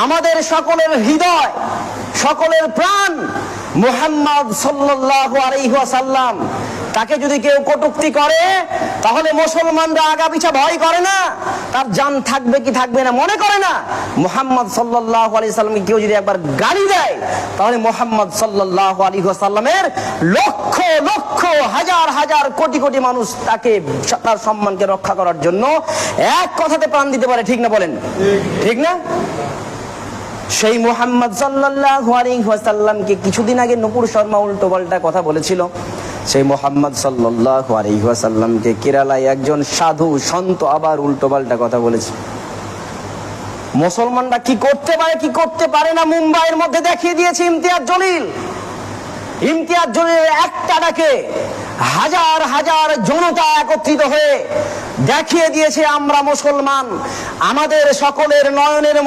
আমাদের সকলের হৃদয়, সকলের প্রাণ মুহাম্মদ সাল্লাল্লাহু আলাইহি ওয়াসাল্লাম। তাকে যদি কেউ কটূক্তি করে তাহলে মুসলমানরা আগাপিছা ভয় করে না, তার জান থাকবে কি থাকবে না মনে করে না। মুহাম্মদ সাল্লাল্লাহু আলাইহি ওয়াসাল্লামকে কেউ যদি একবার গালি দেয় তাহলে মুহাম্মদ সাল্লাল্লাহু আলাইহি ওয়াসাল্লামের লক্ষ লক্ষ হাজার হাজার কোটি কোটি মানুষ তাকে, তার সম্মানকে রক্ষা করার জন্য এক কথাতে প্রাণ দিতে পারে। ঠিক না বলেন? ঠিক না? সেই মুহাম্মদ সাল্লাল্লাহু আলাইহি ওয়াসাল্লামকে কিছুদিন আগে নূপুর শর্মা উল্টো পাল্টা কথা বলেছিল। সেই মুহাম্মদ সাল্লাল্লাহু আলাইহি ওয়াসাল্লামকে কেরালায় একজন সাধু সন্ত আবার উল্টো পাল্টা কথা বলেছে। মুসলমানরা কি করতে পারে কি করতে পারে না মুম্বাইয়ের মধ্যে দেখিয়ে দিয়েছে ইমতিয়াজ জলিল। ইমতিয়াজ জলিলের একটা ডাকে হাজার হাজার জনতা একত্রিত হয়ে দেখিয়ে দিয়েছে আমরা মুসলমান। আমাদের সকলের নয়নের